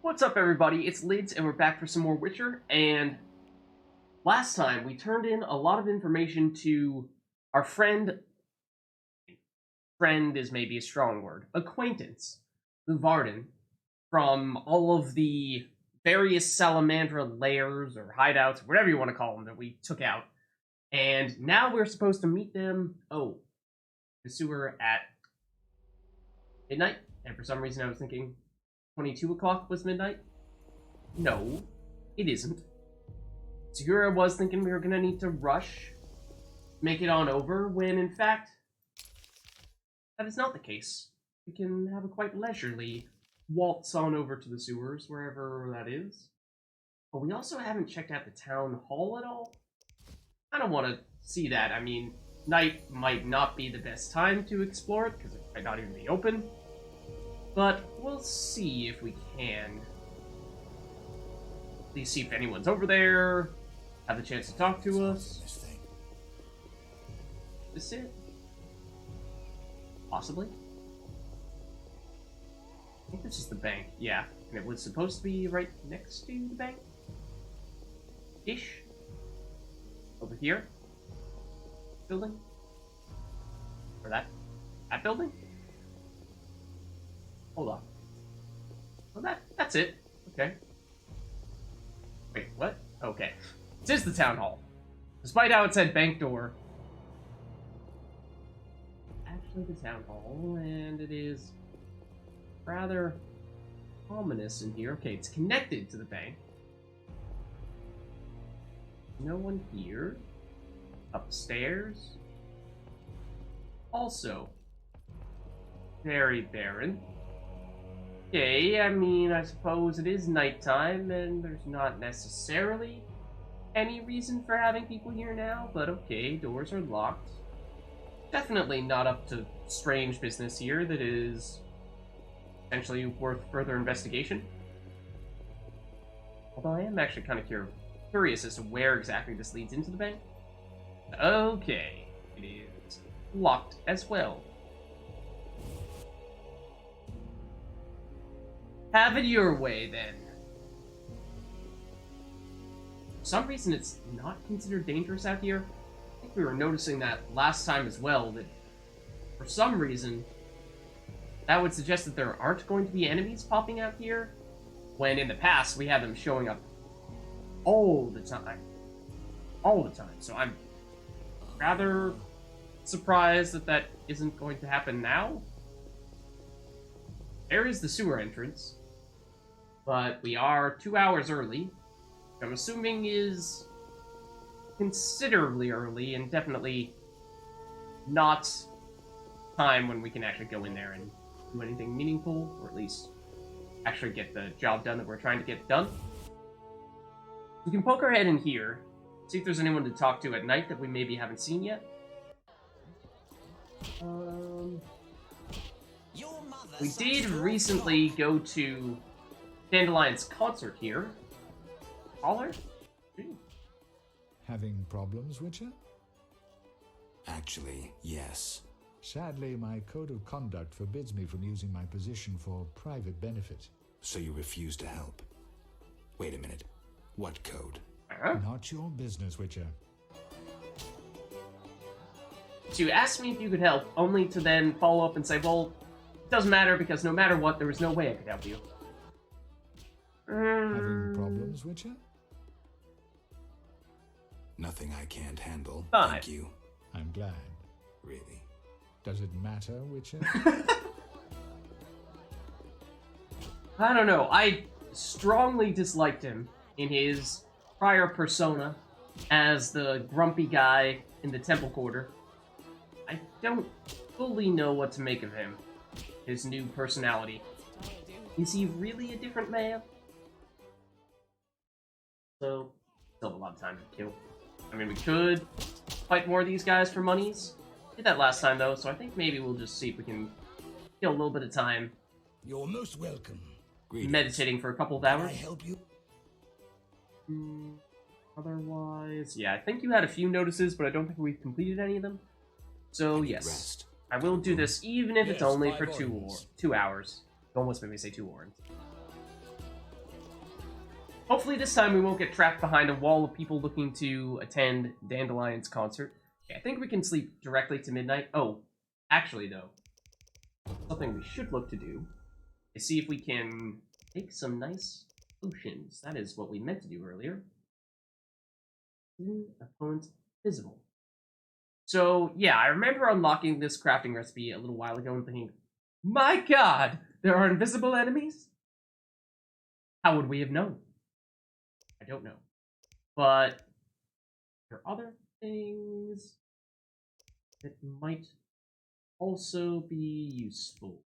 What's up, everybody? It's Lids, and we're back for some more Witcher, and last time we turned in a lot of information to our friend is maybe a strong word, acquaintance, the Varden, from all of the various Salamandra lairs, or hideouts, whatever you want to call them, that we took out, and now we're supposed to meet them, the sewer at midnight, and for some reason I was thinking 22 o'clock was midnight? No, it isn't. So here I was thinking we were gonna need to rush, make it on over, when in fact, that is not the case. We can have a quite leisurely waltz on over to the sewers, wherever that is. But we also haven't checked out the town hall at all. I don't want to see that. I mean, night might not be the best time to explore it, because it might not even be open. But we'll see if we can. At least see if anyone's over there, have the chance to talk to us. Is this it? Possibly. I think this is the bank, yeah. And it was supposed to be right next to the bank? Ish. Over here? Building? Or that building? Hold on. Well, that's it. Okay. Wait, what? Okay. This is the town hall. Despite how it said bank door. Actually the town hall, and it is rather ominous in here. Okay, it's connected to the bank. No one here. Upstairs. Also very barren. Okay, I mean, I suppose it is nighttime, and there's not necessarily any reason for having people here now, but okay, doors are locked. Definitely not up to strange business here that is potentially worth further investigation. Although I am actually kind of curious as to where exactly this leads into the bank. Okay, it is locked as well. Have it your way, then. For some reason, it's not considered dangerous out here. I think we were noticing that last time as well, that for some reason, that would suggest that there aren't going to be enemies popping out here, when in the past, we had them showing up all the time. All the time. So I'm rather surprised that that isn't going to happen now. There is the sewer entrance. But we are 2 hours early, which I'm assuming is considerably early and definitely not time when we can actually go in there and do anything meaningful, or at least actually get the job done that we're trying to get done. We can poke our head in here, see if there's anyone to talk to at night that we maybe haven't seen yet. We did recently go to Dandelion's concert here. Caller? Having problems, Witcher? Actually, yes. Sadly, my code of conduct forbids me from using my position for private benefit. So you refuse to help? Wait a minute. What code? Not your business, Witcher. So you asked me if you could help, only to then follow up and say, well, it doesn't matter because no matter what, there was no way I could help you. Having problems, Witcher? Nothing I can't handle. Fine. Thank you. I'm glad. Really? Does it matter, Witcher? I don't know. I strongly disliked him in his prior persona as the grumpy guy in the temple quarter. I don't fully know what to make of him. His new personality. Is he really a different man? So, still have a lot of time to kill. I mean, we could fight more of these guys for monies. Did that last time, though, so I think maybe we'll just see if we can kill a little bit of time. You're most welcome. Greetings. Meditating for a couple of Can I hours. help you? Otherwise, yeah, I think you had a few notices, but I don't think we've completed any of them. So, yes. Rest. I will do this, even if it's Yes, only by for all 2 means. 2 hours. You almost made me say 2 warrants. Hopefully this time we won't get trapped behind a wall of people looking to attend Dandelion's concert. Okay, I think we can sleep directly to midnight. Oh, actually though, something we should look to do is see if we can make some nice potions. That is what we meant to do earlier. Opponent visible. So yeah, I remember unlocking this crafting recipe a little while ago and thinking, my god, there are invisible enemies? How would we have known? I don't know. But there are other things that might also be useful.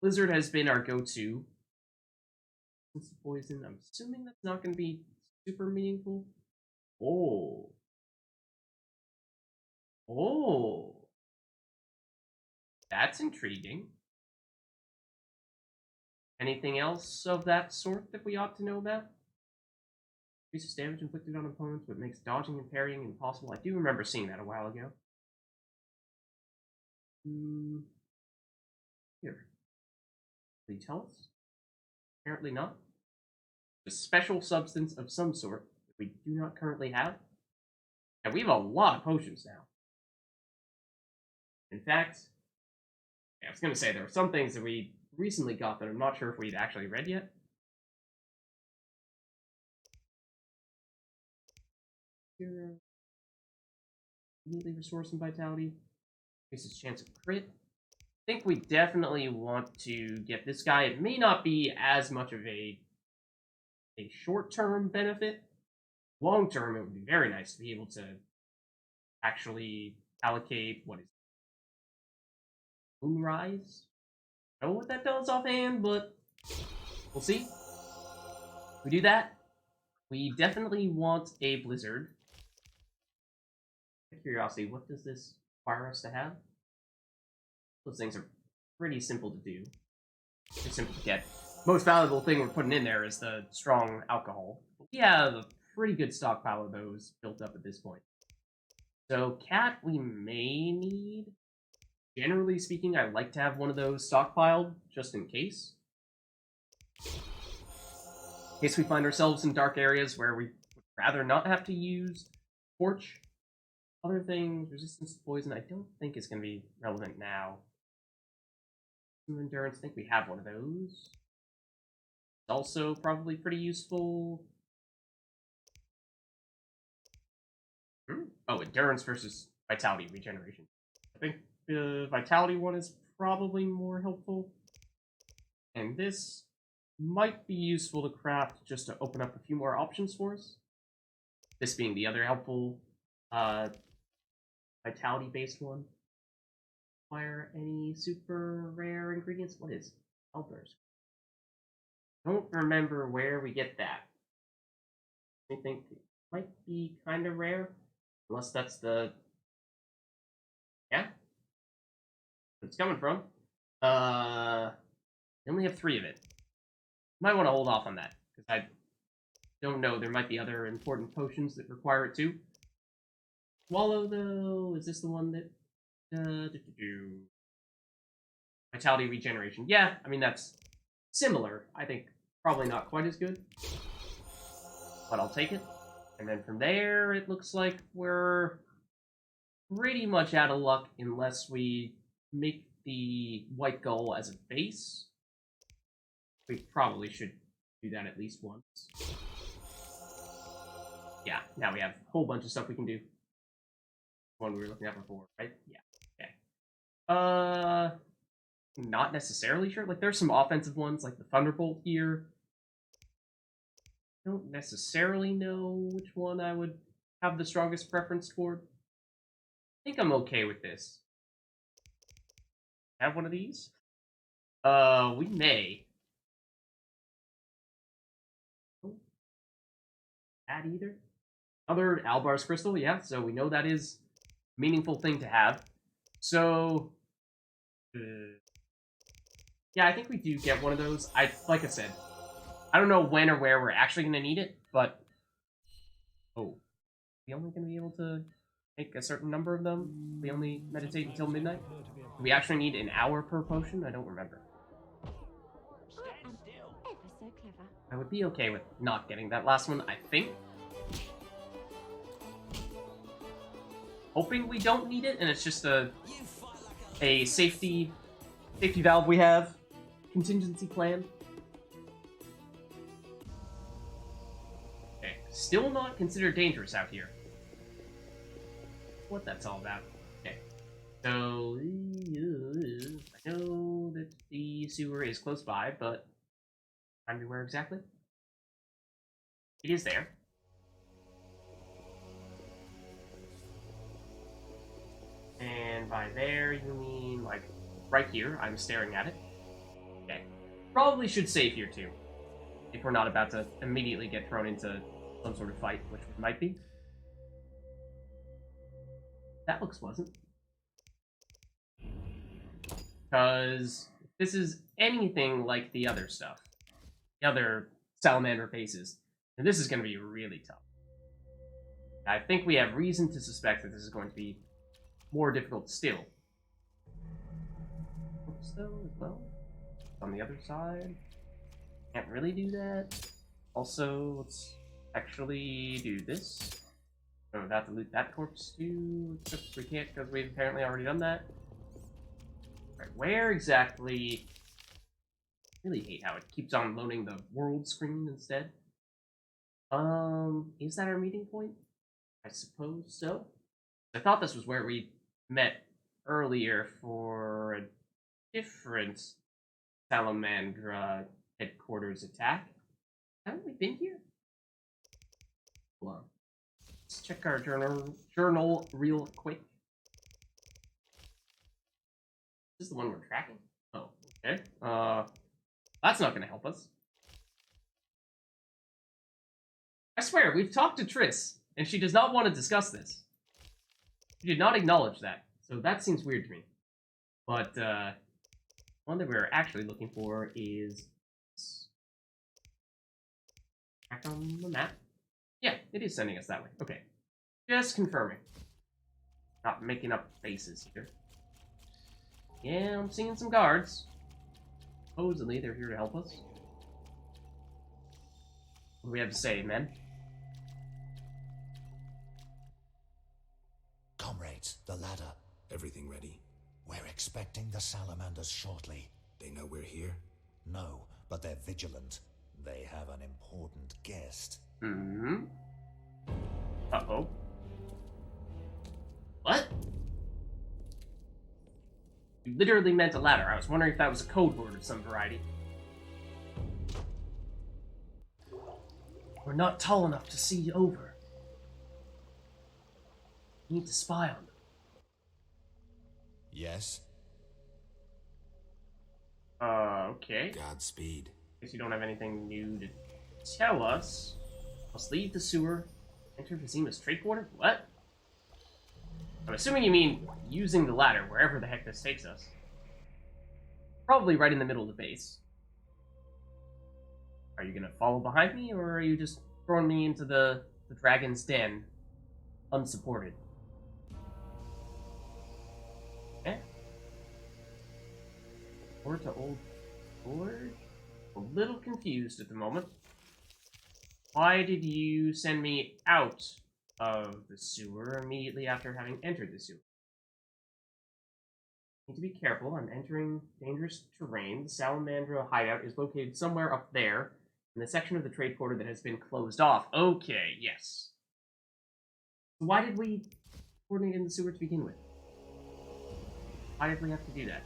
Blizzard has been our go-to. Since poison, I'm assuming that's not going to be super meaningful. Oh. Oh. That's intriguing. Anything else of that sort that we ought to know about? Increases damage inflicted on opponents, but makes dodging and parrying impossible. I do remember seeing that a while ago. Here. Will you tell us? Apparently not. A special substance of some sort that we do not currently have. And we have a lot of potions now. In fact, I was going to say there are some things that we recently got that I'm not sure if we'd actually read yet. Here, immediately restore some vitality. Increases chance of crit. I think we definitely want to get this guy. It may not be as much of a short-term benefit. Long-term, it would be very nice to be able to actually allocate, what is it? Moonrise? I don't know what that does offhand, but we'll see. If we do that, we definitely want a blizzard. Curiosity, what does this require us to have? Those things are pretty simple to do. Pretty simple to get. Most valuable thing we're putting in there is the strong alcohol. We have a pretty good stockpile of those built up at this point. So cat we may need. Generally speaking, I like to have one of those stockpiled, just in case. In case we find ourselves in dark areas where we would rather not have to use torch. Other things, resistance to poison, I don't think is going to be relevant now. Endurance, I think we have one of those. It's also probably pretty useful. Oh, endurance versus vitality regeneration. I think the vitality one is probably more helpful. And this might be useful to craft just to open up a few more options for us. This being the other helpful vitality-based one. Require any super rare ingredients? What is Elder's? Don't remember where we get that. I think it might be kind of rare. Unless that's the... Yeah? Where it's coming from. I only have 3 of it. Might want to hold off on that, because I don't know. There might be other important potions that require it too. Swallow, though, is this the one that... Vitality regeneration. Yeah, I mean, that's similar. I think probably not quite as good. But I'll take it. And then from there, it looks like we're pretty much out of luck unless we make the white gull as a base. We probably should do that at least once. Yeah, now we have a whole bunch of stuff we can do. One we were looking at before, right? Yeah. Okay. Not necessarily sure. Like, there's some offensive ones, like the Thunderbolt here. I don't necessarily know which one I would have the strongest preference toward. I think I'm okay with this. Have one of these? We may. That either. Other Albar's Crystal, yeah, so we know that is a meaningful thing to have. So, yeah, I think we do get one of those. Like I said, I don't know when or where we're actually going to need it, but... Oh. We only going to be able to make a certain number of them? We only meditate until midnight? Do we actually need an hour per potion? I don't remember. I am ever so clever. I would be okay with not getting that last one, I think. Hoping we don't need it, and it's just a safety valve we have. Contingency plan. Okay, still not considered dangerous out here. What that's all about. Okay, so I know that the sewer is close by, but remind me where exactly? It is there. And by there, you mean, like, right here. I'm staring at it. Okay. Probably should save here, too. If we're not about to immediately get thrown into some sort of fight, which we might be. That looks pleasant. Because this is anything like the other stuff. The other salamander faces. And this is going to be really tough. I think we have reason to suspect that this is going to be more difficult still. Though, as well. On the other side. Can't really do that. Also, let's actually do this. So without to loot that corpse too. Except we can't because we've apparently already done that. Right, where exactly? I really hate how it keeps on loading the world screen instead. Is that our meeting point? I suppose so. I thought this was where we met earlier for a different Salamandra headquarters attack. Haven't we been here? Hold on. Let's check our journal real quick. Is this the one we're tracking? Oh, okay. That's not gonna help us. I swear, we've talked to Triss, and she does not want to discuss this. She did not acknowledge that, so that seems weird to me. But, one that we're actually looking for is... back on the map. Yeah, it is sending us that way. Okay. Just confirming. Not making up faces here. Yeah, I'm seeing some guards. Supposedly, they're here to help us. What do we have to say, men? Comrades, the ladder. Everything ready? We're expecting the salamanders shortly. They know we're here? No, but they're vigilant. They have an important guest. Mm-hmm. Uh-oh. What? You literally meant a ladder. I was wondering if that was a code word of some variety. We're not tall enough to see over. We need to spy on them. Yes? Okay. Godspeed. Guess you don't have anything new to tell us. Must leave the sewer. Enter Vizima's trade quarter? What? I'm assuming you mean using the ladder, wherever the heck this takes us. Probably right in the middle of the base. Are you gonna follow behind me, or are you just throwing me into the dragon's den, unsupported? Eh? Or to Old Forge? A little confused at the moment. Why did you send me out of the sewer immediately after having entered the sewer? Need to be careful. I'm entering dangerous terrain. The Salamandra hideout is located somewhere up there in the section of the trade quarter that has been closed off. Okay, yes. Why did we coordinate in the sewer to begin with? Why did we have to do that?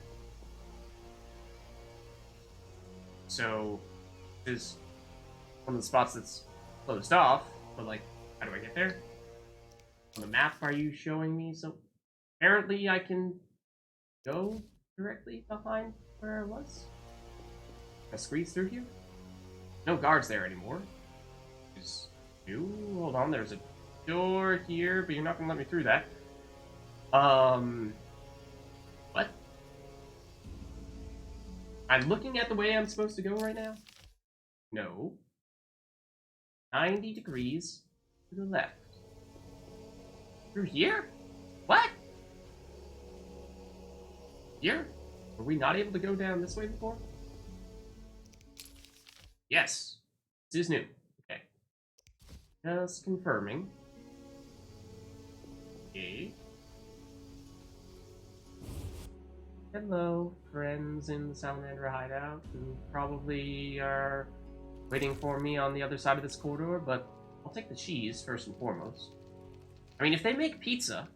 So, this is one of the spots that's closed off, but like, how do I get there? On the map, are you showing me? So, apparently I can go directly behind where I was? Can I squeeze through here? No guards there anymore. Just you. Hold on, there's a door here, but you're not gonna let me through that. What? I'm looking at the way I'm supposed to go right now? No. 90 degrees to the left. Through here? What? Here? Were we not able to go down this way before? Yes. This is new. Okay. Just confirming. Okay. Hello, friends in the Salamander hideout who probably are waiting for me on the other side of this corridor, but I'll take the cheese first and foremost. I mean, if they make pizza,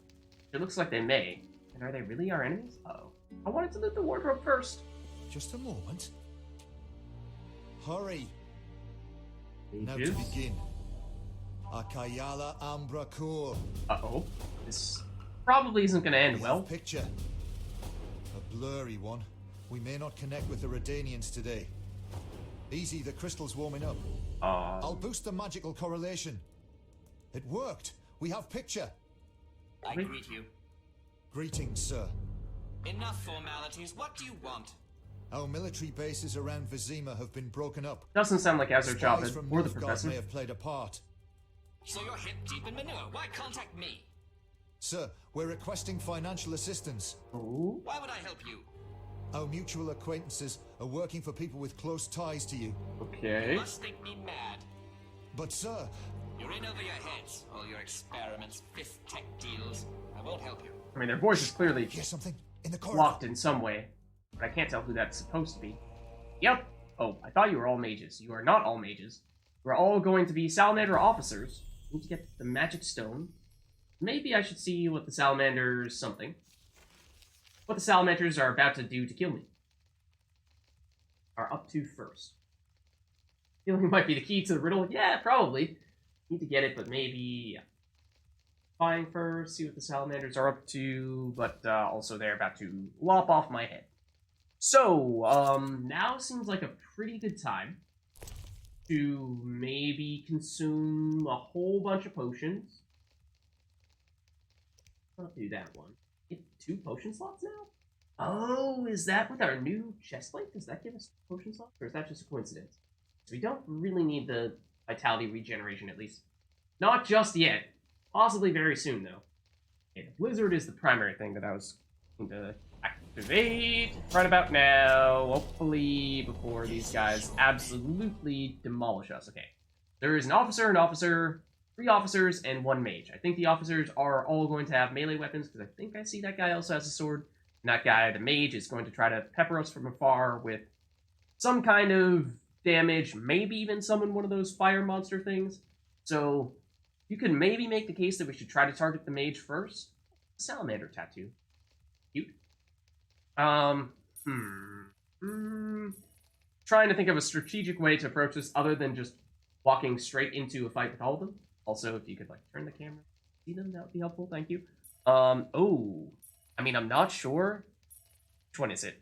it looks like they may, and are they really our enemies? Uh-oh. I wanted to loot the wardrobe first. Just a moment. Hurry. Now to Pages. begin. Akayala Ambra Kur. Uh-oh. This probably isn't going to end well. Picture. A blurry one. We may not connect with the Redanians today. Easy, the crystal's warming up. I'll boost the magical correlation. It worked. We have picture. I greet you. Greetings, sir. Enough formalities. What do you want? Our military bases around Vizima have been broken up. Doesn't sound like Azur Spies Javed from or the Nilfgaard professor. may have played a part. So you're hip deep in manure. Why contact me? Sir, we're requesting financial assistance. Oh. Why would I help you? Our mutual acquaintances are working for people with close ties to you. Okay. You must think me mad. But sir, You're in over your heads. All your experiments, fifth tech deals. I won't help you. I mean, their voice is clearly hear something in the corridor. locked in some way, but I can't tell who that's supposed to be. Yep. Oh, I thought you were all mages. You are not all mages. We're all going to be Salamander officers. Need to get the magic stone. Maybe I should see what the Salamanders something. What the Salamanders are about to do to kill me. Are up to first. Healing might be the key to the riddle. Yeah, probably. Need to get it, but maybe fine first, see what the Salamanders are up to, but also they're about to lop off my head. So, now seems like a pretty good time to maybe consume a whole bunch of potions. I'll do that one. Get 2 potion slots now? Oh, is that with our new chestplate? Does that give us potion slots, or is that just a coincidence? So we don't really need the vitality regeneration, at least. Not just yet. Possibly very soon, though. Okay, the blizzard is the primary thing that I was going to activate right about now. Hopefully before these guys absolutely demolish us. Okay. There is an officer, 3 officers, and 1 mage. I think the officers are all going to have melee weapons, because I think I see that guy also has a sword. And that guy, the mage, is going to try to pepper us from afar with some kind of damage, maybe even summon one of those fire monster things. So you could maybe make the case that we should try to target the mage first. Salamander tattoo. Cute. Trying to think of a strategic way to approach this other than just walking straight into a fight with all of them. Also, if you could, like, turn the camera, see them, that would be helpful. Thank you. Oh. I mean, I'm not sure. Which one is it?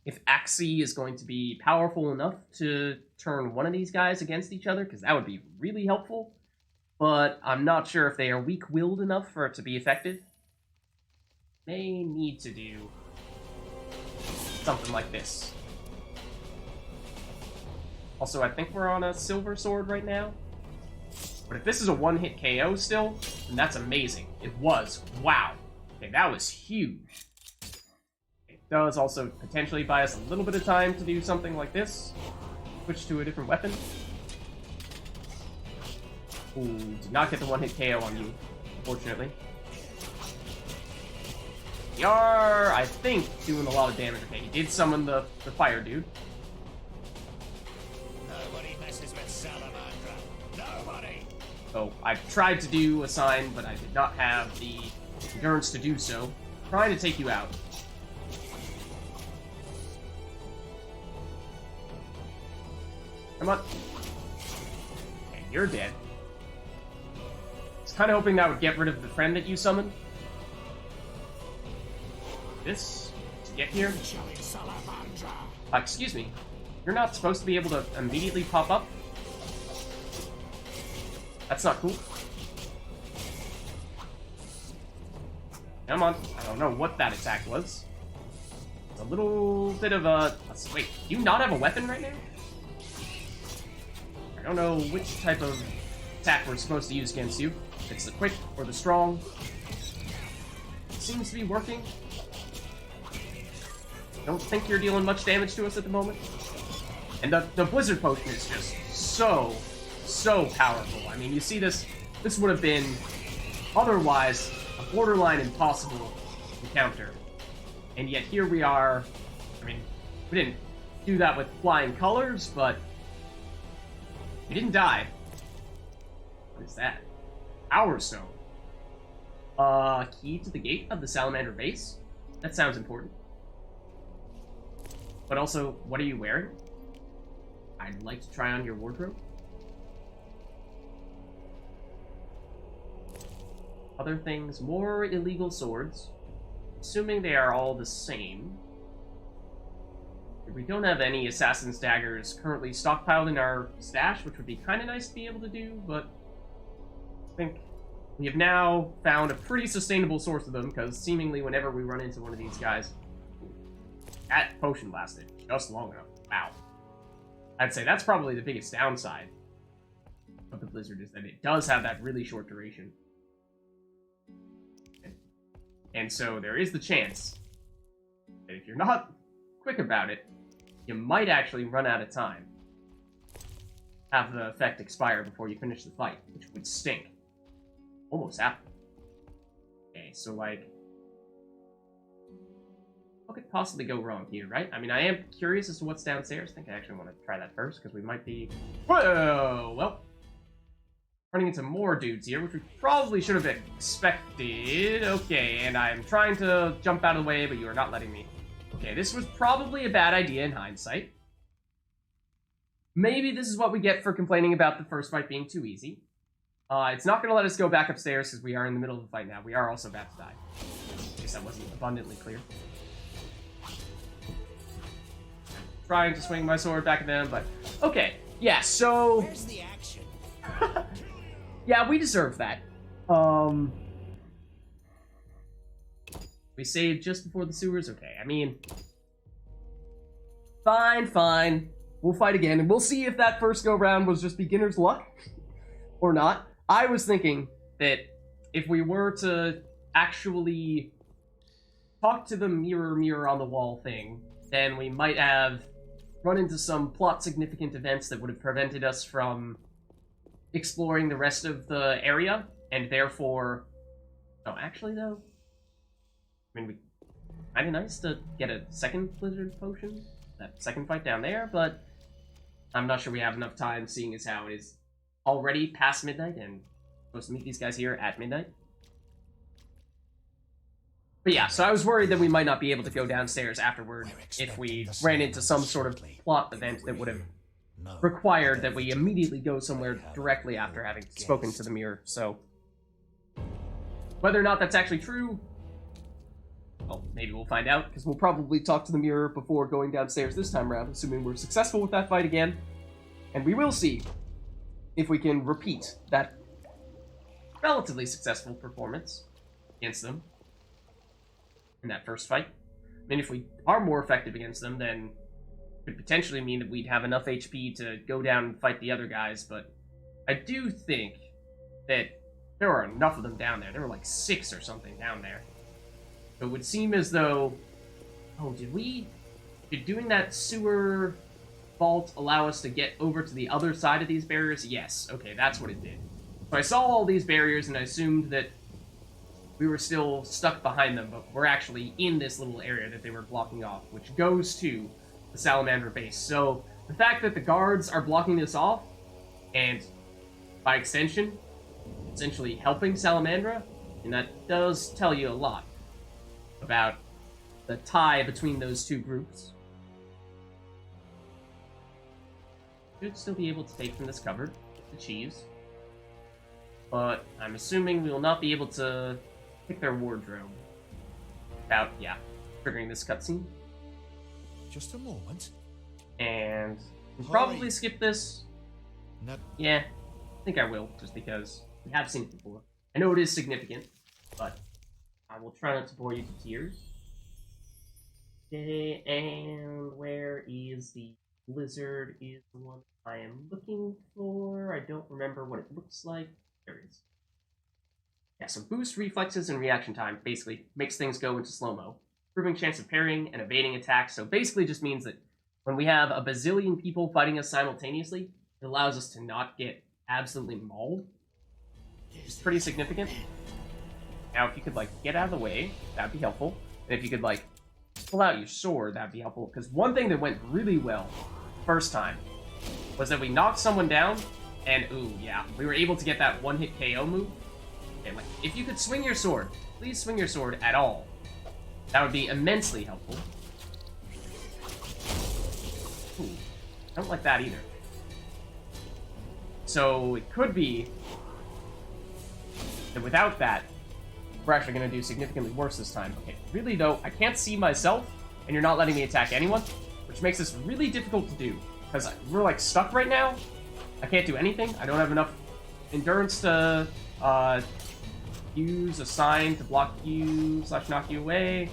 If Axie is going to be powerful enough to turn one of these guys against each other, because that would be really helpful. But I'm not sure if they are weak-willed enough for it to be effective. May need to do something like this. Also, I think we're on a silver sword right now. But if this is a one-hit KO still, then that's amazing. It was. Wow. Okay, that was huge. It does also potentially buy us a little bit of time to do something like this. Switch to a different weapon. Ooh, did not get the one-hit KO on you, unfortunately. We are, I think, doing a lot of damage. Okay, he did summon the fire dude. Nobody messes with Salamander. Nobody! So I tried to do a sign, but I did not have the endurance to do so. Trying to take you out. Come on. And you're dead. I was kind of hoping that would get rid of the friend that you summoned. This to get here. Excuse me. You're not supposed to be able to immediately pop up? That's not cool. Come on. I don't know what that attack was. It's a little bit of a... Wait, do you not have a weapon right now? I don't know which type of attack we're supposed to use against you. If it's the quick or the strong. It seems to be working. Don't think you're dealing much damage to us at the moment. And the Blizzard Potion is just so powerful. I mean, you see this would have been otherwise a borderline impossible encounter. And yet here we are. I mean, we didn't do that with flying colors, but we didn't die. What is that? Power Stone. Key to the gate of the Salamander base? That sounds important. But also, what are you wearing? I'd like to try on your wardrobe. Other things, more illegal swords. Assuming they are all the same. We don't have any assassin's daggers currently stockpiled in our stash, which would be kind of nice to be able to do, but I think we have now found a pretty sustainable source of them, because seemingly whenever we run into one of these guys... That potion lasted just long enough. Wow. I'd say that's probably the biggest downside of the Blizzard, is that it does have that really short duration. And so there is the chance that if you're not quick about it, you might actually run out of time. Have the effect expire before you finish the fight, which would stink. Almost happened. Okay, so like... what could possibly go wrong here, right? I mean, I am curious as to what's downstairs. I think I actually want to try that first, because we might be... Whoa! Well, running into more dudes here, which we probably should have expected. Okay, and I'm trying to jump out of the way, but you are not letting me. Okay, this was probably a bad idea in hindsight. Maybe this is what we get for complaining about the first fight being too easy. It's not going to let us go back upstairs, because we are in the middle of the fight now. We are also about to die. In case that wasn't abundantly clear. Trying to swing my sword back at them, but... Okay, yeah, so... Where's the action? Yeah, we deserve that. We saved just before the sewers? Okay, I mean... Fine. We'll fight again, and we'll see if that first go-round was just beginner's luck. Or not. I was thinking that if we were to actually talk to the mirror on the wall thing, then we might have run into some plot-significant events that would have prevented us from exploring the rest of the area, and therefore... Oh, actually, though... I mean, kind of nice to get a second Blizzard Potion, that second fight down there, but I'm not sure we have enough time, seeing as how it is already past midnight, and supposed to meet these guys here at midnight. But yeah, so I was worried that we might not be able to go downstairs afterward if we ran into some sort of plot event that would have required that we immediately go somewhere directly after having spoken to the mirror, so... Whether or not that's actually true, well, maybe we'll find out, because we'll probably talk to the mirror before going downstairs this time around, assuming we're successful with that fight again. And we will see if we can repeat that relatively successful performance against them in that first fight. I mean, if we are more effective against them, then it could potentially mean that we'd have enough HP to go down and fight the other guys, but I do think that there are enough of them down there. There were like 6 or something down there. So it would seem as though... Oh, did doing that sewer vault allow us to get over to the other side of these barriers? Yes. Okay, that's what it did. So I saw all these barriers and I assumed that we were still stuck behind them, but we're actually in this little area that they were blocking off, which goes to the Salamander base. So the fact that the guards are blocking this off, and by extension, essentially helping Salamandra, and that does tell you a lot about the tie between those two groups. Should still be able to take from this cupboard the cheese, but I'm assuming we will not be able to pick their wardrobe without, triggering this cutscene. Just a moment. And we'll probably skip this. Not... Yeah, I think I will, just because we have seen it before. I know it is significant, but I will try not to bore you to tears. Okay, and where is the Blizzard? Is the one I am looking for. I don't remember what it looks like. There it is. Yeah, so boost reflexes and reaction time. Basically makes things go into slow-mo. Improving chance of parrying and evading attacks. So basically just means that when we have a bazillion people fighting us simultaneously, it allows us to not get absolutely mauled. It's pretty significant. Now, if you could, like, get out of the way, that'd be helpful. And if you could, like, pull out your sword, that'd be helpful. Because one thing that went really well first time was that we knocked someone down, and ooh, yeah, we were able to get that one-hit KO move. Okay, like, if you could swing your sword, please swing your sword at all. That would be immensely helpful. Ooh, I don't like that either. So it could be that without that, we're actually going to do significantly worse this time. Okay, really though, I can't see myself, and you're not letting me attack anyone, which makes this really difficult to do. Because we're, like, stuck right now. I can't do anything. I don't have enough endurance to use a sign to block you / knock you away.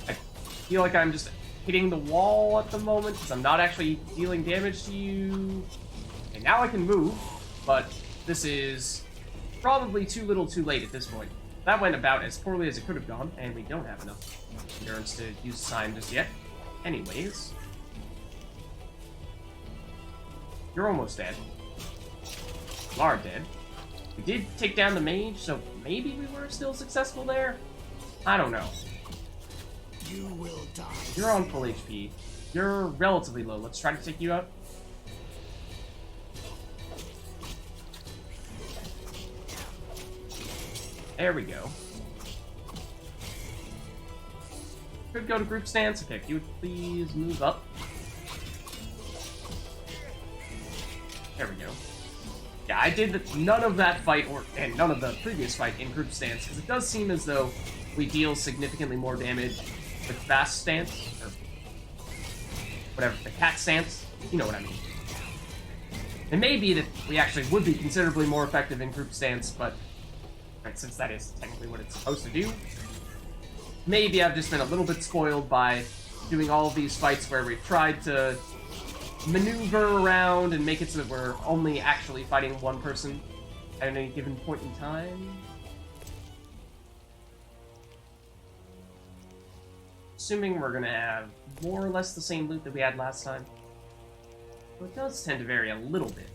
I feel like I'm just hitting the wall at the moment because I'm not actually dealing damage to you. Okay, now I can move, but this is probably too little too late at this point. That went about as poorly as it could have gone, and we don't have enough endurance to use a sign just yet. Anyways. You're almost dead. You are dead. We did take down the mage, so maybe we were still successful there? I don't know. You will die. You're on full HP. You're relatively low. Let's try to take you out. There we go. Could go to group stance. Okay, if you would please move up. There we go. Yeah, I did none of that fight, and none of the previous fight in group stance, because it does seem as though we deal significantly more damage with fast stance, or whatever, the cat stance. You know what I mean. It may be that we actually would be considerably more effective in group stance, but right, since that is technically what it's supposed to do, maybe I've just been a little bit spoiled by doing all of these fights where we've tried to maneuver around and make it so that we're only actually fighting one person at any given point in time. Assuming we're gonna have more or less the same loot that we had last time. Well, it does tend to vary a little bit.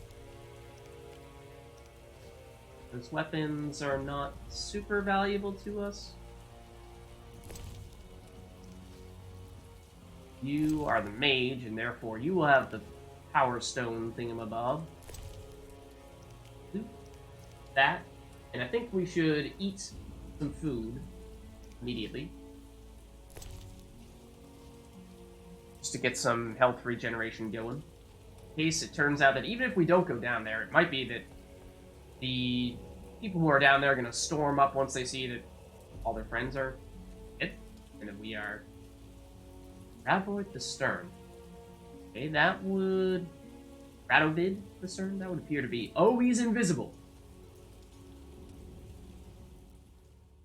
Those weapons are not super valuable to us. You are the mage, and therefore you will have the power stone thingamabob. That. And I think we should eat some food immediately. Just to get some health regeneration going. In case it turns out that even if we don't go down there, it might be that the people who are down there are going to storm up once they see that all their friends are dead, and that we are Ravoid the Stern. Okay, that would... Radovid the Stern? That would appear to be... Oh, he's invisible!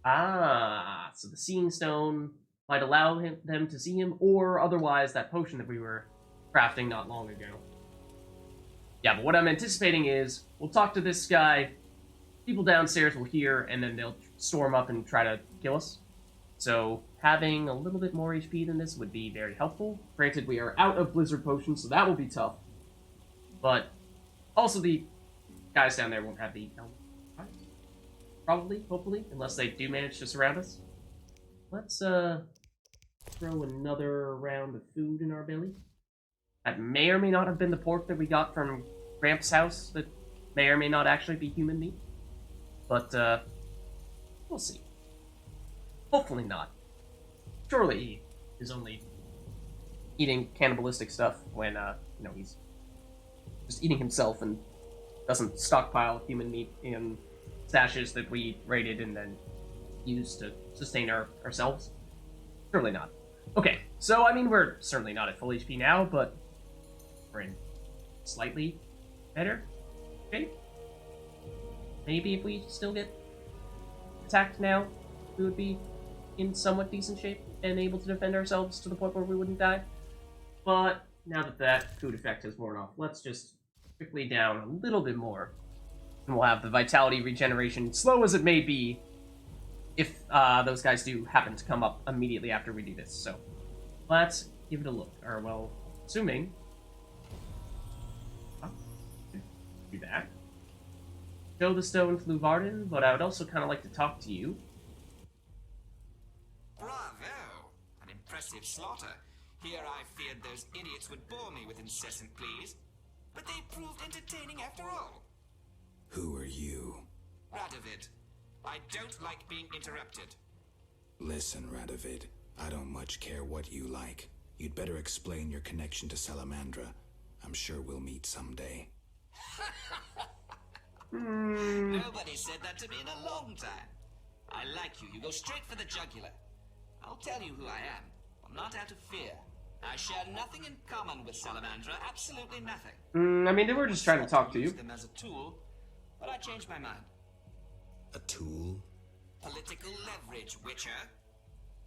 Ah, so the Seeing Stone might allow them to see him, or otherwise that potion that we were crafting not long ago. Yeah, but what I'm anticipating is, we'll talk to this guy, people downstairs will hear, and then they'll storm up and try to kill us. So, having a little bit more HP than this would be very helpful. Granted, we are out of Blizzard Potions, so that will be tough. But, also the guys down there won't have the... Probably, hopefully, unless they do manage to surround us. Let's, throw another round of food in our belly. That may or may not have been the pork that we got from Gramps' house, that may or may not actually be human meat. But, we'll see. Hopefully not. Surely he is only eating cannibalistic stuff when, you know, he's just eating himself and doesn't stockpile human meat in stashes that we raided and then use to sustain ourselves. Surely not. Okay, so, I mean, we're certainly not at full HP now, but we're in slightly better shape. Maybe if we still get attacked now, we would be in somewhat decent shape and able to defend ourselves to the point where we wouldn't die. But now that that food effect has worn off, let's just quickly down a little bit more. And we'll have the vitality regeneration, slow as it may be, if those guys do happen to come up immediately after we do this. So let's give it a look. Or, well, assuming... Oh, do that. Show the stone to Luvarden, but I would also kind of like to talk to you. Bravo! An impressive slaughter. Here I feared those idiots would bore me with incessant pleas, but they proved entertaining after all. Who are you? Radovid. I don't like being interrupted. Listen, Radovid, I don't much care what you like. You'd better explain your connection to Salamandra. I'm sure we'll meet someday. Nobody said that to me in a long time. I like you. You go straight for the jugular. I'll tell you who I am. I'm not out of fear. I share nothing in common with Salamandra. Absolutely nothing. I mean, they were just trying to talk to you. Use them as a tool, but I changed my mind. A tool? Political leverage, Witcher.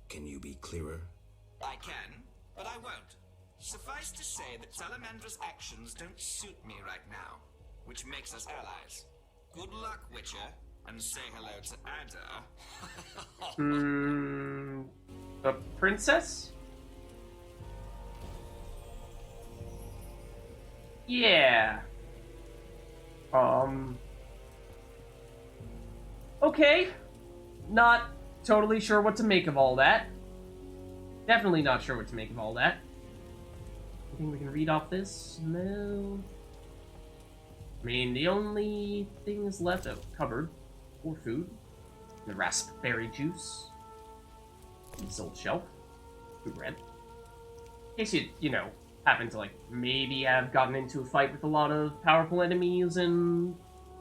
Can you be clearer? I can, but I won't. Suffice to say that Salamandra's actions don't suit me right now, which makes us allies. Good luck, Witcher, and say hello to Ada. A princess? Yeah. Okay. Not totally sure what to make of all that. Definitely not sure what to make of all that. Anything we can read off this? No. I mean, the only things left of cupboard for food, the raspberry juice, this old shelf, food red. In case you know, happen to like maybe have gotten into a fight with a lot of powerful enemies and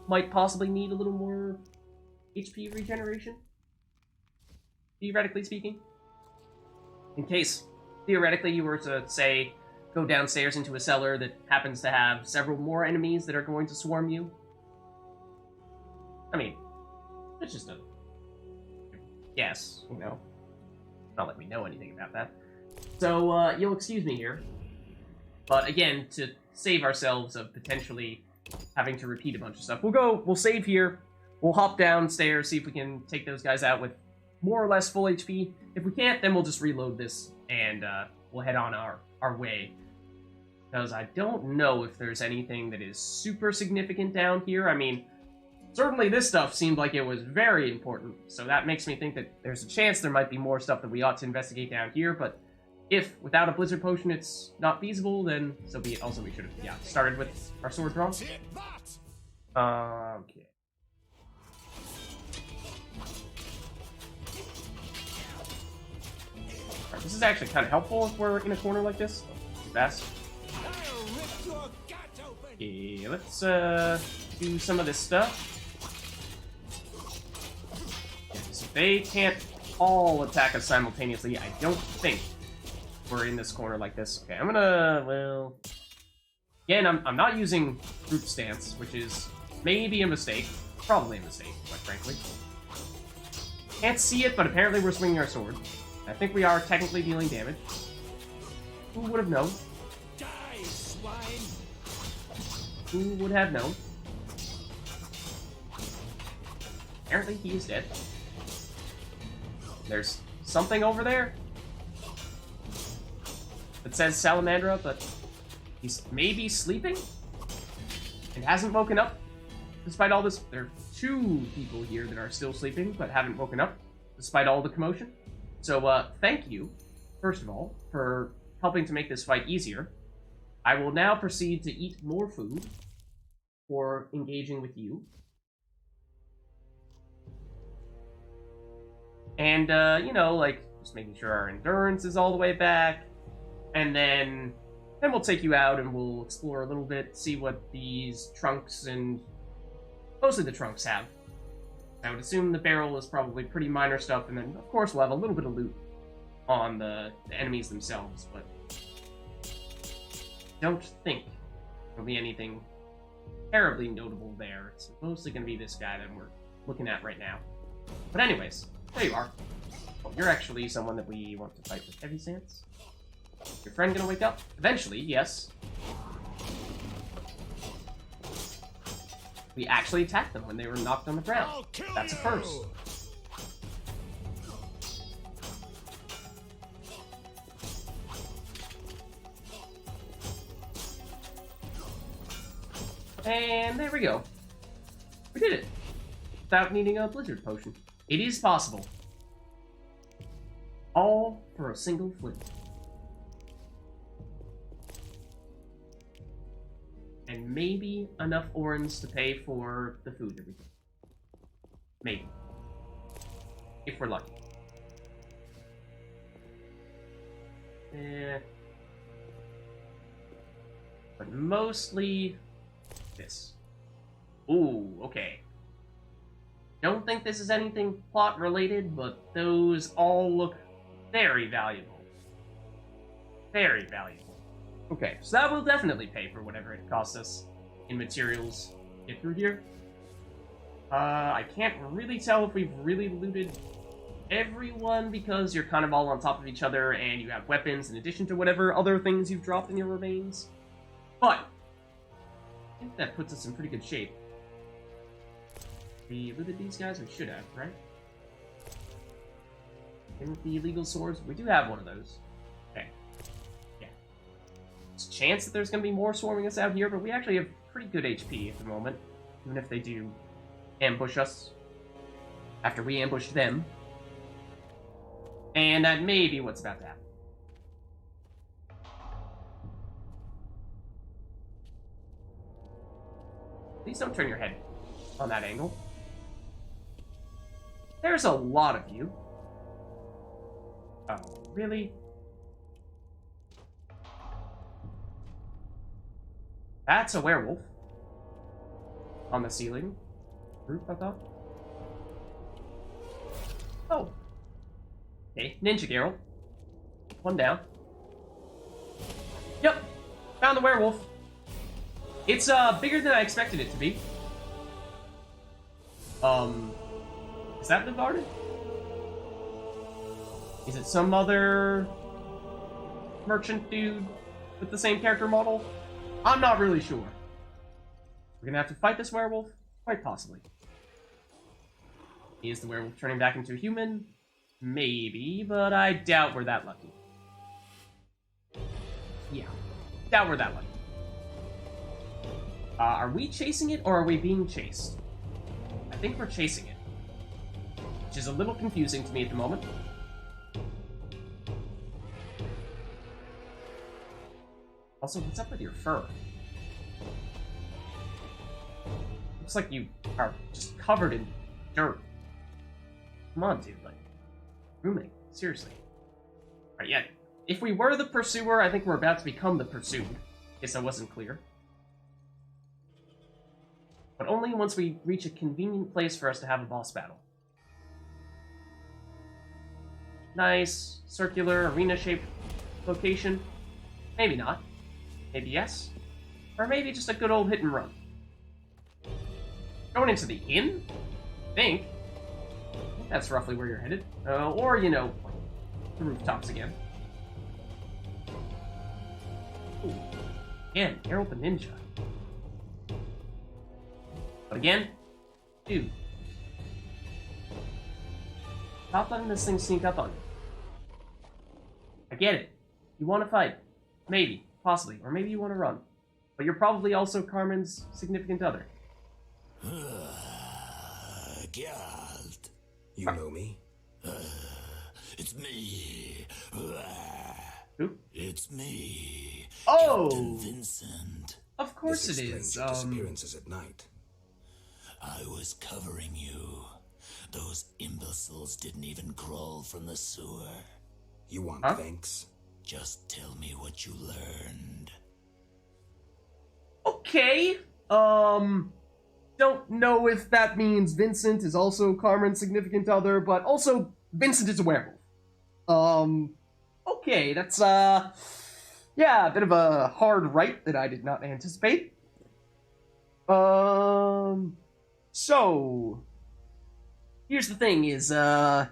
might possibly need a little more HP regeneration, theoretically speaking. In case, theoretically, you were to, say, go downstairs into a cellar that happens to have several more enemies that are going to swarm you. I mean, it's just a guess, you know. Not like we know anything about that. So, you'll excuse me here. But again, to save ourselves of potentially having to repeat a bunch of stuff, we'll save here. We'll hop downstairs, see if we can take those guys out with more or less full HP. If we can't, then we'll just reload this, and we'll head on our way. Because I don't know if there's anything that is super significant down here. I mean, certainly this stuff seemed like it was very important, so that makes me think that there's a chance there might be more stuff that we ought to investigate down here, but if, without a blizzard potion, it's not feasible, then so be it. Also, we should have, started with our sword draw. Okay. Alright, this is actually kind of helpful if we're in a corner like this. Too fast. Okay, let's do some of this stuff. Yeah, so they can't all attack us simultaneously. I don't think we're in this corner like this. Okay, I'm gonna, well... Again, I'm not using group stance, which is maybe a mistake. Probably a mistake, quite frankly. Can't see it, but apparently we're swinging our sword. I think we are technically dealing damage. Who would have known? Die, swine! Who would have known? Apparently he is dead. There's something over there that says Salamandra, but he's maybe sleeping and hasn't woken up despite all this. There are 2 people here that are still sleeping but haven't woken up despite all the commotion. So, thank you, first of all, for helping to make this fight easier. I will now proceed to eat more food for engaging with you. And, you know, like, just making sure our endurance is all the way back. And then we'll take you out and we'll explore a little bit, see what these trunks and mostly the trunks have. I would assume the barrel is probably pretty minor stuff, and then, of course, we'll have a little bit of loot on the enemies themselves, but don't think there'll be anything terribly notable there. It's mostly going to be this guy that we're looking at right now. But anyways, there you are. Oh, you're actually someone that we want to fight with heavy stance. Your friend gonna wake up? Eventually, yes. We actually attacked them when they were knocked on the ground. That's a first. And there we go. We did it. Without needing a blizzard potion. It is possible. All for a single flint. And maybe enough orens to pay for the food that we get. Maybe. If we're lucky. But mostly this. Ooh, okay. Don't think this is anything plot related, but those all look very valuable. Very valuable. Okay, so that will definitely pay for whatever it costs us in materials to get through here. I can't really tell if we've really looted everyone because you're kind of all on top of each other and you have weapons in addition to whatever other things you've dropped in your remains. But I think that puts us in pretty good shape. We looted these guys? We should have, right? And with the illegal swords, we do have one of those. Okay. Yeah. There's a chance that there's going to be more swarming us out here, but we actually have pretty good HP at the moment. Even if they do ambush us after we ambush them. And that may be what's about to happen. Please don't turn your head on that angle. There's a lot of you. Oh, really? That's a werewolf. On the ceiling. Roof, I thought. Oh. Okay, Ninja Geralt. One down. Yep. Found the werewolf. It's bigger than I expected it to be. Is that the garden? Is it some other merchant dude with the same character model? I'm not really sure. We're gonna have to fight this werewolf? Quite possibly. Is the werewolf turning back into a human? Maybe, but I doubt we're that lucky. Yeah, doubt we're that lucky. Are we chasing it, or are we being chased? I think we're chasing it. Which is a little confusing to me at the moment. Also, what's up with your fur? Looks like you are just covered in dirt. Come on, dude, like, grooming, seriously. Alright, yeah, if we were the pursuer, I think we're about to become the pursued. In case that wasn't clear. But only once we reach a convenient place for us to have a boss battle. Nice, circular, arena-shaped location. Maybe not. Maybe yes. Or maybe just a good old hit and run. Going into the inn? I think that's roughly where you're headed. Or, you know, the rooftops again. Ooh. Again, Geralt the Ninja. But again, dude. Stop letting this thing sneak up on you. I get it. You want to fight. Maybe. Possibly. Or maybe you want to run. But you're probably also Carmen's significant other. Geralt. You know me? It's me. Who? It's me. Oh! Captain Vincent. Of course This it explains is. your disappearances at night. I was covering you. Those imbeciles didn't even crawl from the sewer. You want thanks? Just tell me what you learned. Okay. Don't know if that means Vincent is also Carmen's significant other, but also Vincent is a werewolf. Okay, that's, yeah, a bit of a hard right that I did not anticipate. So, here's the thing is, you're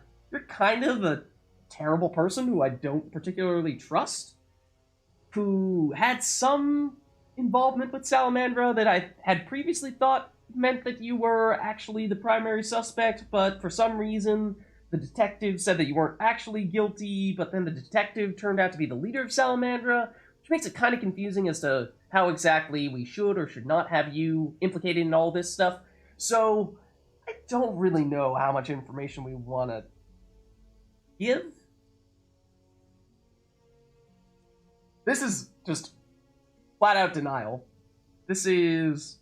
kind of a terrible person who I don't particularly trust, who had some involvement with Salamandra that I had previously thought meant that you were actually the primary suspect, but for some reason the detective said that you weren't actually guilty, but then the detective turned out to be the leader of Salamandra, which makes it kind of confusing as to how exactly we should or should not have you implicated in all this stuff. So, I don't really know how much information we want to give. This is just flat-out denial. This is...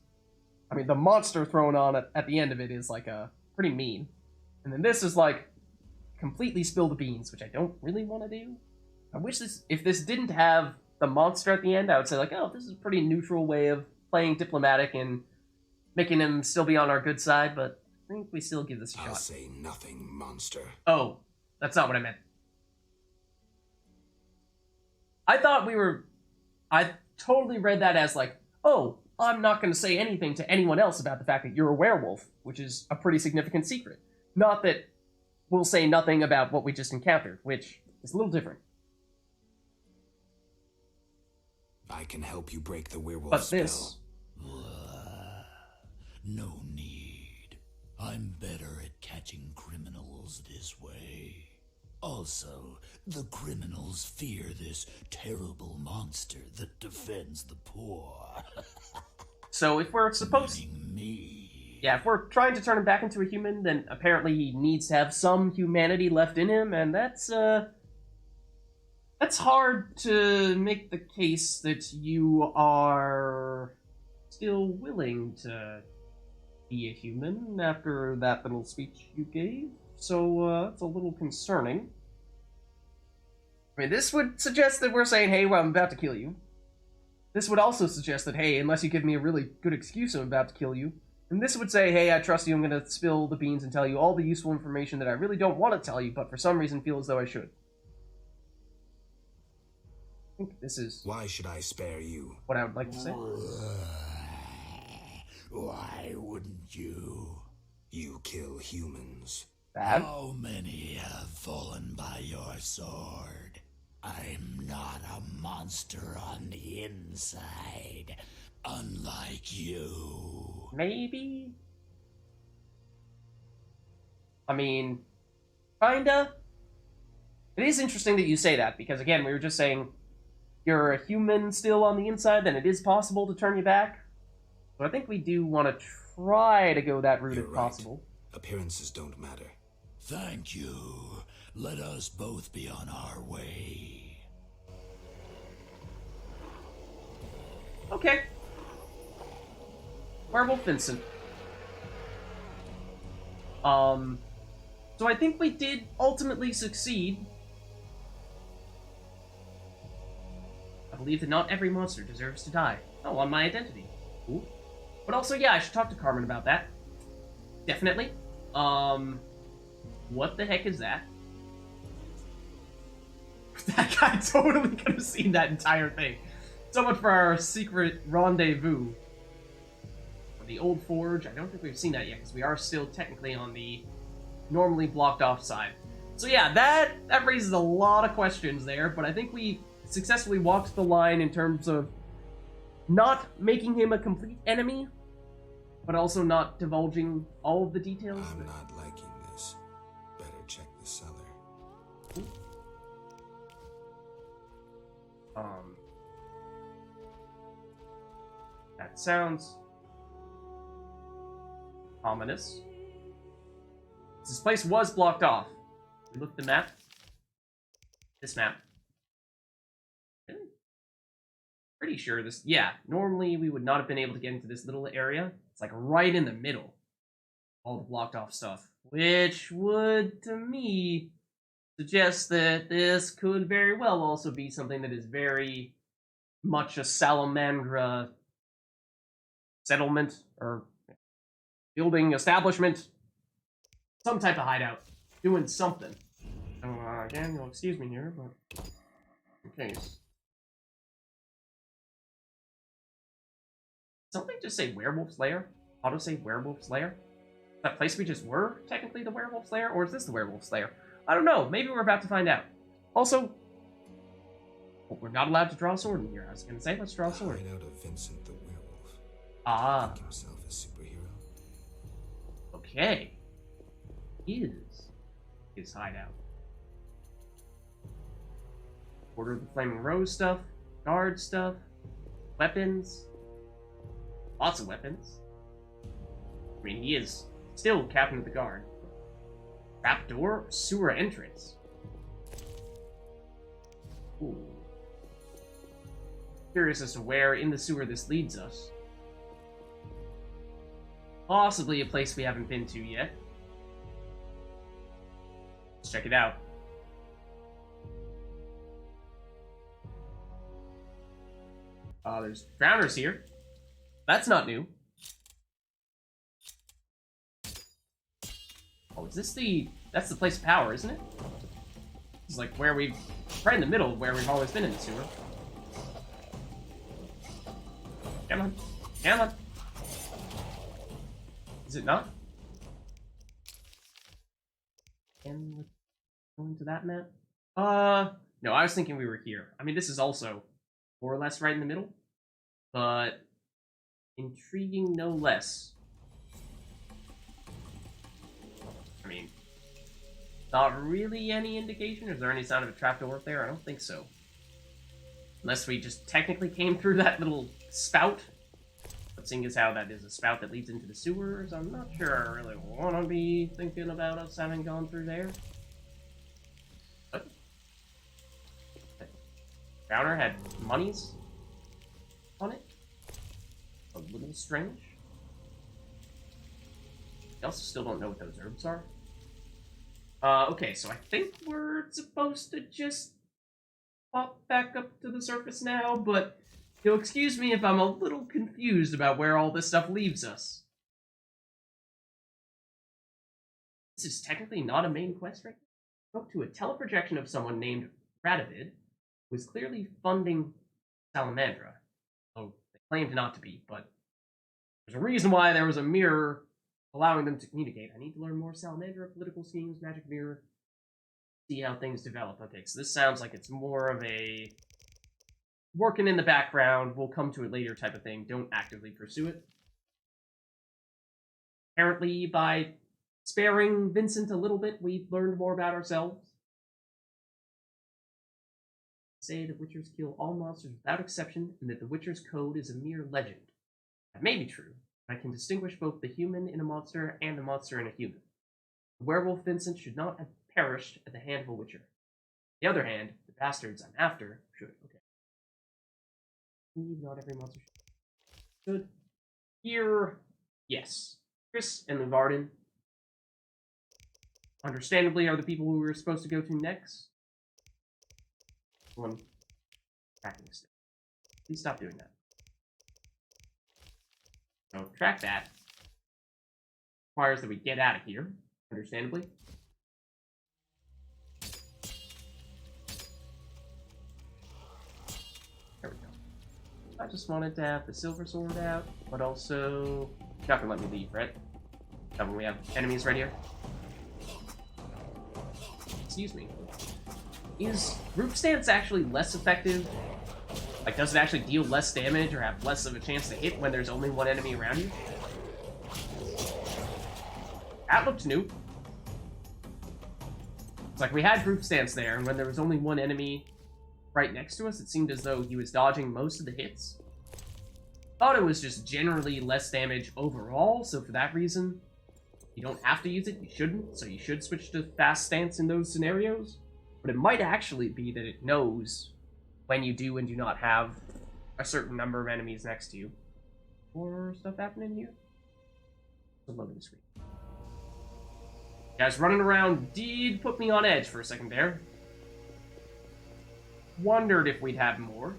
I mean, the monster thrown on at the end of it is, like, pretty mean. And then this is, like, completely spill the beans, which I don't really want to do. I wish if this didn't have the monster at the end, I would say, like, oh, this is a pretty neutral way of playing diplomatic and making him still be on our good side, but I think we still give this a shot. I'll say nothing, monster. Oh, that's not what I meant. I thought I totally read that as like, oh, I'm not going to say anything to anyone else about the fact that you're a werewolf, which is a pretty significant secret. Not that we'll say nothing about what we just encountered, which is a little different. I can help you break the werewolf But spell. this... No need. I'm better at catching criminals this way. Also, the criminals fear this terrible monster that defends the poor. So if we're supposed... Meaning me. Yeah, if we're trying to turn him back into a human, then apparently he needs to have some humanity left in him, and that's hard to make the case that you are still willing to be a human after that little speech you gave. So, it's a little concerning. I mean, this would suggest that we're saying, hey, well, I'm about to kill you. This would also suggest that, hey, unless you give me a really good excuse, I'm about to kill you. And this would say, hey, I trust you, I'm going to spill the beans and tell you all the useful information that I really don't want to tell you, but for some reason feel as though I should. I think this is... Why should I spare you? what I would like to say. Why wouldn't you? You kill humans. Bad. How many have fallen by your sword? I'm not a monster on the inside, unlike you. Maybe? I mean, kinda. It is interesting that you say that, because again, we were just saying you're a human still on the inside, then it is possible to turn you back. So I think we do want to try to go that route You're if right. possible. Appearances don't matter. Thank you. Let us both be on our way. Okay. Werewolf Vincent. So I think we did ultimately succeed. I believe that not every monster deserves to die. Oh, on my identity. Ooh. But also, yeah, I should talk to Carmen about that. Definitely. What the heck is that? That guy totally could have seen that entire thing. So much for our secret rendezvous. For the old forge, I don't think we've seen that yet, because we are still technically on the normally blocked off side. So yeah, that raises a lot of questions there, but I think we successfully walked the line in terms of not making him a complete enemy, but also not divulging all of the details. I'm not liking this. Better check the cellar. That sounds ominous. This place was blocked off. We looked at the map. This map. Pretty sure this... Yeah, normally we would not have been able to get into this little area. It's like right in the middle. All the blocked off stuff. Which would, to me, suggest that this could very well also be something that is very much a Salamandra settlement, or building, establishment, some type of hideout, doing something. So, again, you'll excuse me here, but in case. Something just say Werewolf's Lair? Auto say Werewolf's Lair? That place we just were technically the Werewolf's Lair, or is this the Werewolf's Lair? I don't know. Maybe we're about to find out. Also, we're not allowed to draw a sword in here. I was gonna say, let's draw a sword. Hideout of Vincent the werewolf. Ah. Think himself a superhero. Okay. Is his hideout. Order of the Flaming Rose stuff, guard stuff. weapons. Lots of weapons. I mean, he is still captain of the guard. Trapdoor, sewer entrance. Ooh. Curious as to where in the sewer this leads us. Possibly a place we haven't been to yet. Let's check it out. There's drowners here. That's not new. Oh, is this the... That's the place of power, isn't it? It's like where we've... Right in the middle of where we've always been in the sewer. Come on. Come on. Is it not? Can we go into that map? No, I was thinking we were here. I mean, this is also more or less right in the middle. But intriguing no less. I mean, not really any indication. Is there any sign of a trapdoor up there? I don't think so. Unless we just technically came through that little spout. But seeing as how that is a spout that leads into the sewers, I'm not sure I really want to be thinking about us having gone through there. What? Downer had monies on it? A little strange. I also still don't know what those herbs are. Okay, so I think we're supposed to just pop back up to the surface now, but you'll excuse me if I'm a little confused about where all this stuff leaves us. This is technically not a main quest, right? I spoke to a teleprojection of someone named Radovid, who is clearly funding Salamandra. Oh, they claimed not to be, but there's a reason why there was a mirror allowing them to communicate. I need to learn more Salamandra, political schemes, magic mirror, see how things develop. Okay, so this sounds like it's more of a working in the background, we'll come to it later type of thing. Don't actively pursue it. Apparently, by sparing Vincent a little bit, we've learned more about ourselves. Say the Witchers kill all monsters without exception, and that the Witcher's code is a mere legend. That may be true, but I can distinguish both the human in a monster and the monster in a human. The werewolf Vincent should not have perished at the hand of a Witcher. On the other hand, the bastards I'm after should. Okay. Not every monster should. Here, yes. Chris and Varden, understandably, are the people who we were supposed to go to next. One tracking stick. Please stop doing that. So track that. Requires that we get out of here, understandably. There we go. I just wanted to have the silver sword out, but also you're not gonna let me leave, right? Not when we have enemies right here. Excuse me. Is group stance actually less effective? Like, does it actually deal less damage or have less of a chance to hit when there's only one enemy around you? That looked new. It's like we had group stance there, and when there was only one enemy right next to us, it seemed as though he was dodging most of the hits. Thought it was just generally less damage overall, so for that reason, you don't have to use it, you shouldn't, so you should switch to fast stance in those scenarios. But it might actually be that it knows when you do and do not have a certain number of enemies next to you. Or stuff happening here? Loading screen. Guys running around did put me on edge for a second there. Wondered if we'd have more.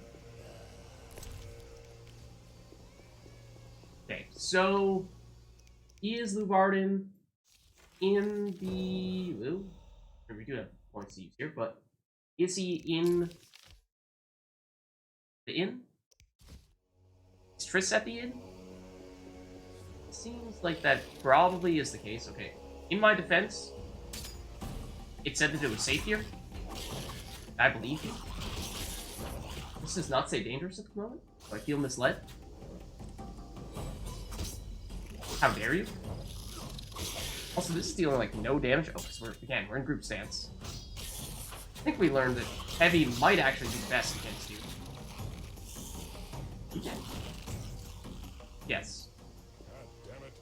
Okay, so is Luvarden in the... Ooh, we do have points to use here, but is he in the inn? Is Triss at the inn? Seems like that probably is the case. Okay, in my defense, it said that it was safe here. I believe you. This does not say dangerous at the moment, so I feel misled. How dare you? Also, this is dealing like no damage. Oh, because we're in group stance. I think we learned that heavy might actually be the best against you. Yes. God damn it.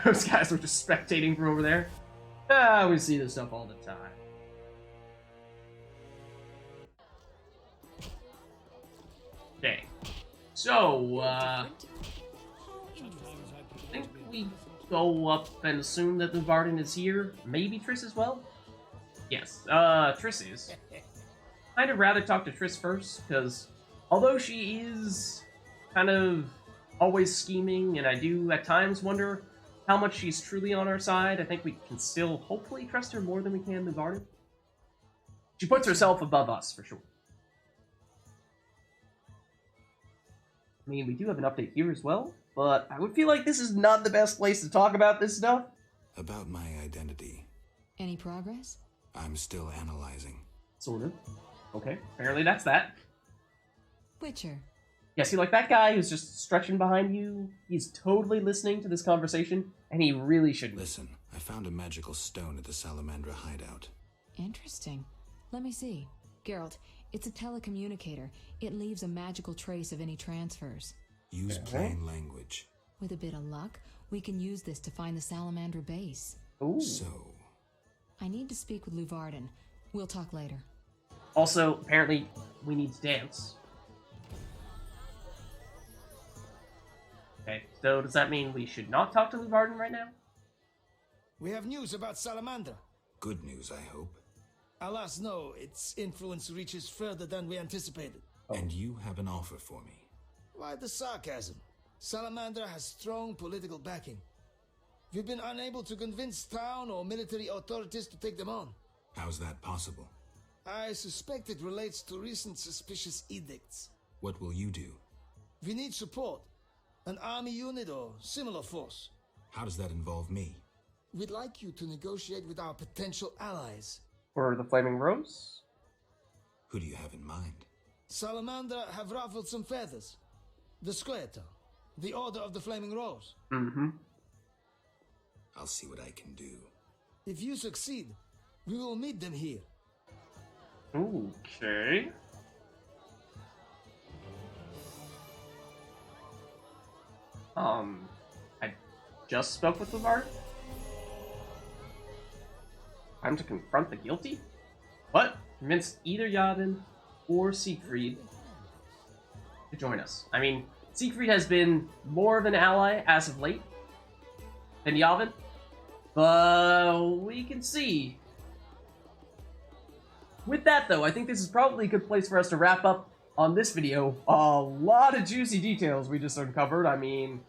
Those guys were just spectating from over there. Ah, we see this stuff all the time. Okay. So, I think we go up and assume that the Varden is here. Maybe Triss as well? Yes, Triss is. I'd rather talk to Triss first, because although she is kind of always scheming, and I do at times wonder how much she's truly on our side, I think we can still hopefully trust her more than we can the Varden. She puts herself above us, for sure. I mean, we do have an update here as well, but I would feel like this is not the best place to talk about this stuff. About my identity. Any progress? I'm still analyzing. Sort of. Okay, apparently that's that. Witcher. Yeah, see, like that guy who's just stretching behind you, he's totally listening to this conversation, and he really shouldn't. Listen, I found a magical stone at the Salamandra hideout. Interesting. Let me see. Geralt, it's a telecommunicator. It leaves a magical trace of any transfers. Use plain language. With a bit of luck, we can use this to find the Salamandra base. Ooh. So... I need to speak with Luvarden. We'll talk later. Also, apparently, we need to dance. Okay, so does that mean we should not talk to Luvarden right now? We have news about Salamandra. Good news, I hope. Alas, no. Its influence reaches further than we anticipated. And you have an offer for me. Why the sarcasm? Salamandra has strong political backing. We've been unable to convince town or military authorities to take them on. How's that possible? I suspect it relates to recent suspicious edicts. What will you do? We need support. An army unit or similar force. How does that involve me? We'd like you to negotiate with our potential allies. Or the Flaming Rose? Who do you have in mind? Salamandra have ruffled some feathers. The Squareto, the Order of the Flaming Rose. Mm-hmm. I'll see what I can do. If you succeed, we will meet them here. Okay. I just spoke with Luvarden. Time to confront the guilty? What? Convince either Yavin or Siegfried to join us. I mean, Siegfried has been more of an ally as of late than Yavin, but we can see. With that, though, I think this is probably a good place for us to wrap up on this video. A lot of juicy details we just uncovered. I mean,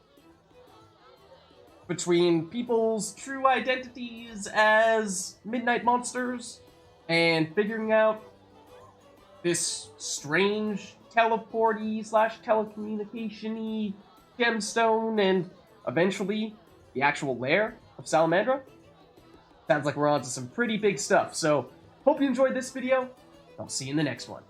between people's true identities as midnight monsters and figuring out this strange teleporty / telecommunication-y gemstone and eventually the actual lair of Salamandra. Sounds like we're on to some pretty big stuff, so hope you enjoyed this video. I'll see you in the next one.